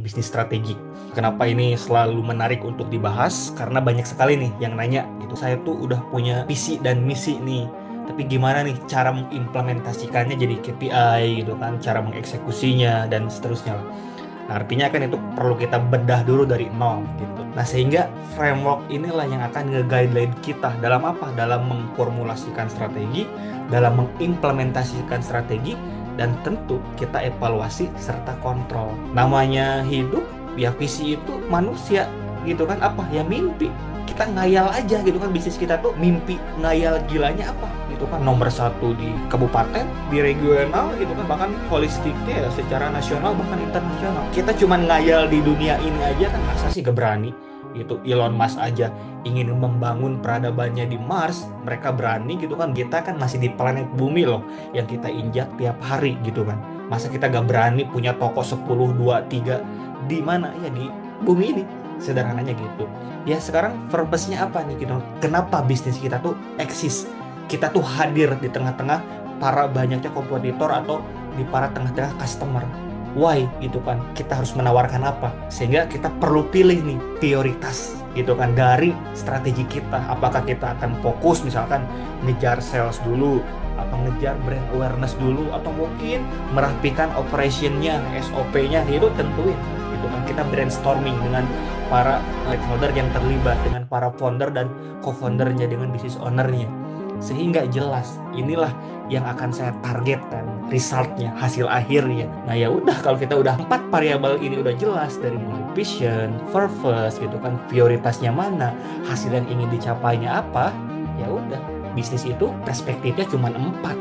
Bisnis strategi. Kenapa ini selalu menarik untuk dibahas? Karena banyak sekali nih yang nanya gitu. Saya tuh udah punya visi dan misi nih, tapi gimana nih cara mengimplementasikannya jadi KPI gitu kan, cara mengeksekusinya dan seterusnya lah. Nah, artinya kan itu perlu kita bedah dulu dari nol gitu. Nah, sehingga framework inilah yang akan nge-guideline kita dalam apa? Dalam memformulasikan strategi, dalam mengimplementasikan strategi, dan tentu kita evaluasi serta kontrol. Namanya hidup, ya visi itu manusia gitu kan, apa? Ya mimpi. Kita ngayal aja gitu kan, bisnis kita tuh mimpi ngayal gilanya apa gitu kan, nomor satu di kabupaten, di regional gitu kan, bahkan holistiknya ya secara nasional bahkan internasional. Kita cuman ngayal di dunia ini aja kan, masa sih gak berani gitu. Elon Musk aja ingin membangun peradabannya di Mars, mereka berani gitu kan. Kita kan masih di planet bumi loh yang kita injak tiap hari gitu kan. Masa kita gak berani punya toko 10, 2, 3 di mana ya, di bumi ini, sederhananya gitu. Ya sekarang purpose-nya apa nih gitu? Kenapa bisnis kita tuh eksis? Kita tuh hadir di tengah-tengah para banyaknya kompetitor atau di para tengah-tengah customer. Why gitu kan? Kita harus menawarkan apa? Sehingga kita perlu pilih nih prioritas gitu kan dari strategi kita. Apakah kita akan fokus misalkan ngejar sales dulu, atau ngejar brand awareness dulu, atau mungkin merapikan operationnya, SOP-nya, itu tentuin gitu kan. Kita brainstorming dengan para stakeholder yang terlibat, dengan para founder dan co-foundernya, dengan business ownernya, sehingga jelas inilah yang akan saya targetkan resultnya, hasil akhirnya. Nah ya udah, kalau kita udah 4 variabel ini udah jelas, dari mulai vision, purpose gitu kan, prioritasnya mana, hasil yang ingin dicapainya apa, ya udah, bisnis itu perspektifnya cuma 4.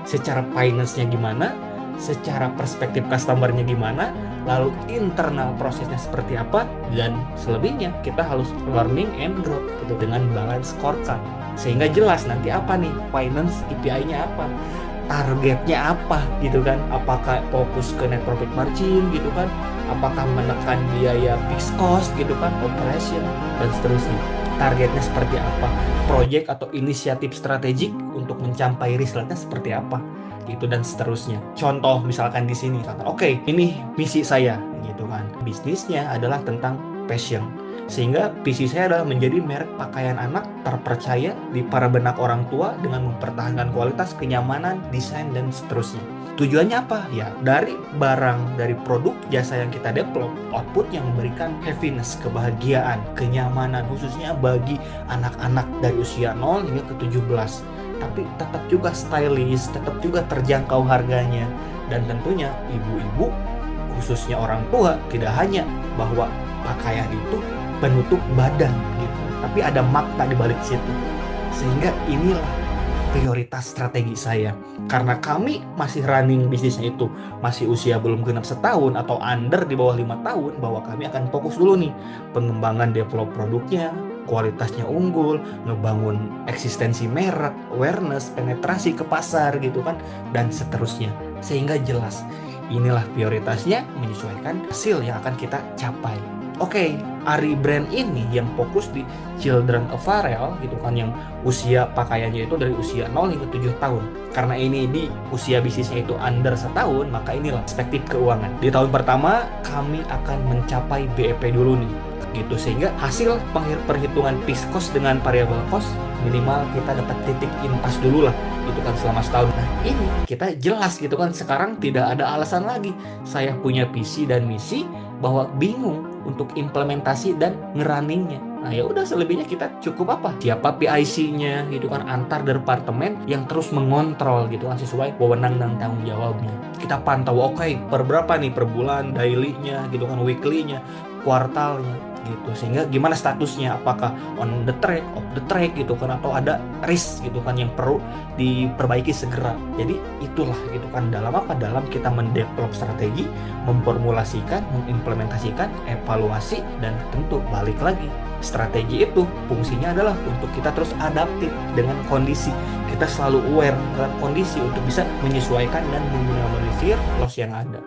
Secara finance-nya gimana, secara perspektif customer-nya gimana, lalu internal prosesnya seperti apa, dan selebihnya kita harus learning and grow gitu dengan balance scorecard. Sehingga jelas nanti apa nih finance, KPI-nya apa, targetnya apa gitu kan, apakah fokus ke net profit margin gitu kan, apakah menekan biaya fixed cost gitu kan, operation dan seterusnya, targetnya seperti apa, project atau inisiatif strategik untuk mencapai resultnya seperti apa gitu dan seterusnya. Contoh misalkan di sini, oke, ini misi saya gitu kan, bisnisnya adalah tentang passion, sehingga visi saya adalah menjadi merek pakaian anak terpercaya di para benak orang tua dengan mempertahankan kualitas, kenyamanan, desain, dan seterusnya. Tujuannya apa? Ya, dari barang, dari produk, jasa yang kita develop, output yang memberikan happiness, kebahagiaan, kenyamanan, khususnya bagi anak-anak dari usia 0 hingga ke 17. Tapi tetap juga stylish, tetap juga terjangkau harganya. Dan tentunya ibu-ibu, khususnya orang tua, tidak hanya bahwa pakaian itu penutup badan gitu, tapi ada makna di balik situ. Sehingga inilah prioritas strategi saya. Karena kami masih running bisnisnya itu masih usia belum genap setahun atau under di bawah 5 tahun, bahwa kami akan fokus dulu nih pengembangan develop produknya, kualitasnya unggul, ngebangun eksistensi merek, awareness, penetrasi ke pasar gitu kan, dan seterusnya. Sehingga jelas inilah prioritasnya menyesuaikan hasil yang akan kita capai. Oke, Ari brand ini yang fokus di children apparel gitu kan, yang usia pakaiannya itu dari usia 0 hingga 7 tahun. Karena ini di usia bisnisnya itu under setahun, maka inilah perspektif keuangan. Di tahun pertama kami akan mencapai BEP dulu nih gitu, sehingga hasil perhitungan fixed cost dengan variable cost minimal kita dapat titik impas dulu lah itu kan selama setahun. Nah ini kita jelas gitu kan, sekarang tidak ada alasan lagi saya punya visi dan misi bahwa bingung untuk implementasi dan ngerunningnya. Nah ya udah, selebihnya kita cukup apa, siapa PIC-nya gitu kan, antar departemen yang terus mengontrol gitu kan sesuai wewenang dan tanggung jawabnya. Kita pantau, oke, per berapa nih, per bulan, daily-nya gitu kan, weekly-nya, kuartalnya gitu, sehingga gimana statusnya, apakah on the track, off the track gitu kan, atau ada risk gitu kan yang perlu diperbaiki segera. Jadi itulah gitu kan, dalam apa, dalam kita mendevelop strategi, memformulasikan, mengimplementasikan, evaluasi, dan tentu balik lagi, strategi itu fungsinya adalah untuk kita terus adaptif dengan kondisi. Kita selalu aware dengan kondisi untuk bisa menyesuaikan dan meminimalisir loss yang ada.